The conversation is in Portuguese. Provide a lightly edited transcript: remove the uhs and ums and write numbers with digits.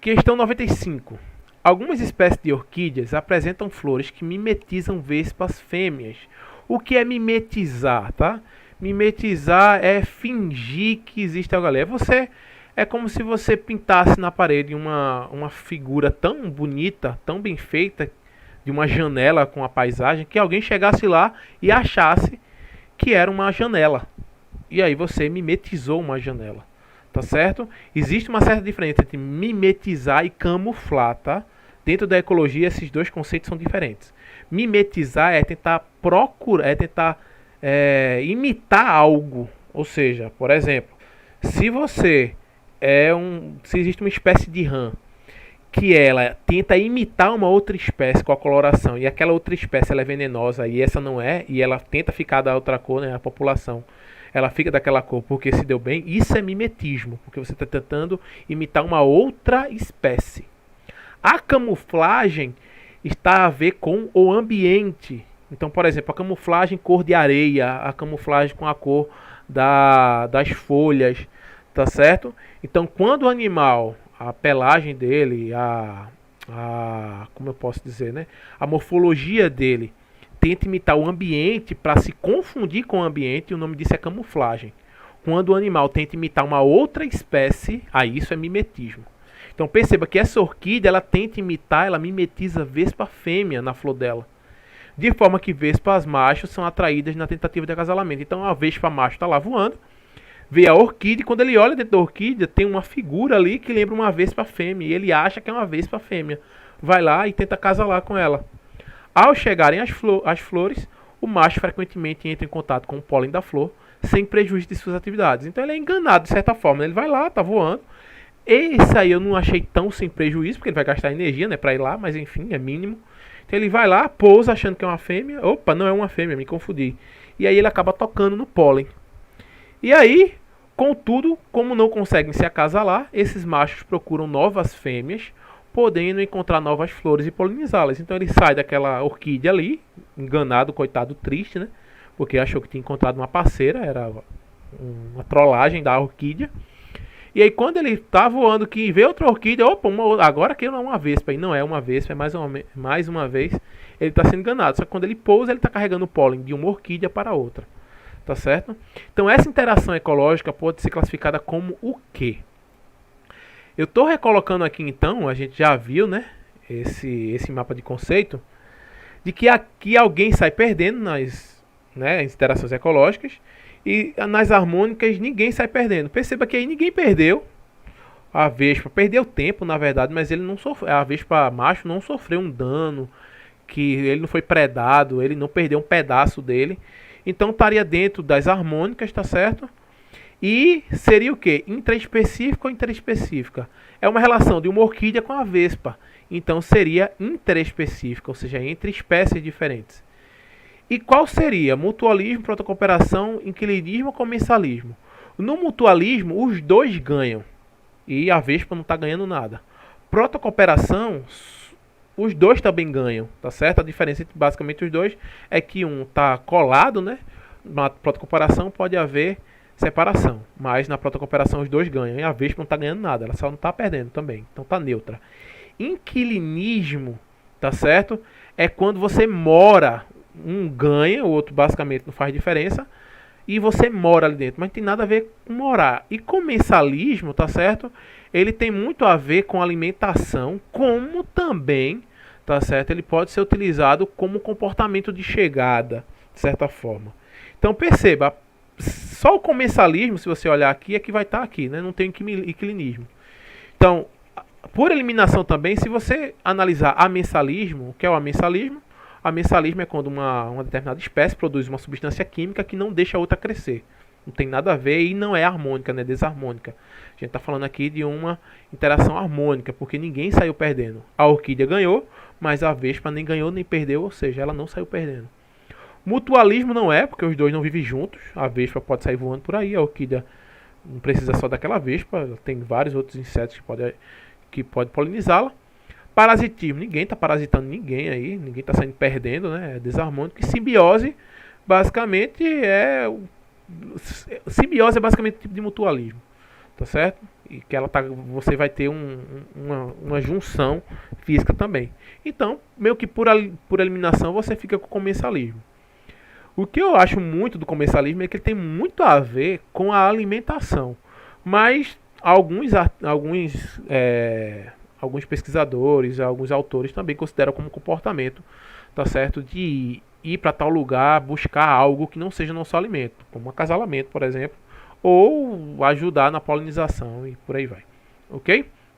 Questão 95. Algumas espécies de orquídeas apresentam flores que mimetizam vespas fêmeas. O que é mimetizar, tá? Mimetizar é fingir que existe algo ali. É como se você pintasse na parede uma figura tão bonita, tão bem feita, de uma janela com a paisagem, que alguém chegasse lá e achasse que era uma janela. E aí você mimetizou uma janela. Tá certo? Existe uma certa diferença entre mimetizar e camuflar, tá? Dentro da ecologia, esses dois conceitos são diferentes. Mimetizar é tentar procurar, imitar algo. Ou seja, por exemplo, se existe uma espécie de rã que ela tenta imitar uma outra espécie com a coloração e aquela outra espécie ela é venenosa e essa não é, e ela tenta ficar da outra cor, né, a população ela fica daquela cor porque se deu bem, isso é mimetismo, porque você está tentando imitar uma outra espécie. A camuflagem está a ver com o ambiente. Então, por exemplo, a camuflagem cor de areia, a camuflagem com a cor das folhas, tá certo? Então, quando o animal, a pelagem dele, como eu posso dizer, né? A morfologia dele tenta imitar o ambiente para se confundir com o ambiente, o nome disso é camuflagem. Quando o animal tenta imitar uma outra espécie, aí isso é mimetismo. Então perceba que essa orquídea, ela tenta imitar, ela mimetiza vespa fêmea na flor dela. De forma que vespas machos são atraídas na tentativa de acasalamento. Então a vespa macho está lá voando, vê a orquídea, e quando ele olha dentro da orquídea, tem uma figura ali que lembra uma vespa fêmea, e ele acha que é uma vespa fêmea. Vai lá e tenta acasalar com ela. Ao chegarem as flores, o macho frequentemente entra em contato com o pólen da flor, sem prejuízo de suas atividades. Então ele é enganado de certa forma. Ele vai lá, tá voando. Esse aí eu não achei tão sem prejuízo, porque ele vai gastar energia, né, para ir lá, mas enfim, é mínimo. Então ele vai lá, pousa achando que é uma fêmea. Opa, não é uma fêmea, me confundi. E aí ele acaba tocando no pólen. E aí, contudo, como não conseguem se acasalar, esses machos procuram novas fêmeas, podendo encontrar novas flores e polinizá-las. Então ele sai daquela orquídea ali, enganado, coitado, triste, né? Porque achou que tinha encontrado uma parceira, era uma trollagem da orquídea. E aí quando ele tá voando, que vê outra orquídea, opa, agora aquilo não é uma vespa, e não é uma vespa, é mais uma vez, ele está sendo enganado. Só que quando ele pousa, ele está carregando o pólen de uma orquídea para outra. Tá certo? Então essa interação ecológica pode ser classificada como o quê? Eu estou recolocando aqui então, a gente já viu, né, esse mapa de conceito, de que aqui alguém sai perdendo nas interações ecológicas e nas harmônicas ninguém sai perdendo. Perceba que aí ninguém perdeu. A vespa perdeu tempo, na verdade, mas ele não sofreu, a vespa macho não sofreu um dano, que ele não foi predado, ele não perdeu um pedaço dele. Então estaria dentro das harmônicas, tá certo? E seria o que? Intraespecífica ou interespecífica? É uma relação de uma orquídea com a vespa. Então seria interespecífica, ou seja, entre espécies diferentes. E qual seria? Mutualismo, protocooperação, inquilinismo ou comensalismo? No mutualismo, os dois ganham. E a vespa não está ganhando nada. Protocooperação, os dois também ganham, tá certo? A diferença entre basicamente os dois é que um está colado, né? Na protocooperação pode haver separação, mas na protocooperação os dois ganham e a vespa não está ganhando nada, ela só não está perdendo também, então está neutra. Inquilinismo, tá certo? É quando você mora, um ganha, o outro basicamente não faz diferença, e você mora ali dentro, mas não tem nada a ver com morar. E comensalismo, tá certo? Ele tem muito a ver com alimentação, como também, tá certo? Ele pode ser utilizado como comportamento de chegada, de certa forma. Então perceba, só o comensalismo, se você olhar aqui, é que vai estar aqui, né? Não tem inquilinismo. Então, por eliminação também, se você analisar amensalismo, o que é o amensalismo? Amensalismo é quando uma determinada espécie produz uma substância química que não deixa a outra crescer. Não tem nada a ver e não é harmônica, né? Desarmônica. A gente está falando aqui de uma interação harmônica, porque ninguém saiu perdendo. A orquídea ganhou, mas a vespa nem ganhou nem perdeu, ou seja, ela não saiu perdendo. Mutualismo não é, porque os dois não vivem juntos. A vespa pode sair voando por aí, a orquídea não precisa só daquela vespa, tem vários outros insetos que podem polinizá-la. Parasitismo, ninguém está parasitando ninguém aí, ninguém está saindo perdendo, né? É desarmônico. E simbiose, basicamente, simbiose é basicamente um tipo de mutualismo, tá certo? e que você vai ter uma junção física também. Então, meio que por eliminação, você fica com o comensalismo. O que eu acho muito do comensalismo é que ele tem muito a ver com a alimentação. Mas alguns pesquisadores, alguns autores também consideram como comportamento, tá certo? De ir para tal lugar, buscar algo que não seja nosso alimento, como acasalamento, por exemplo, ou ajudar na polinização e por aí vai. Ok?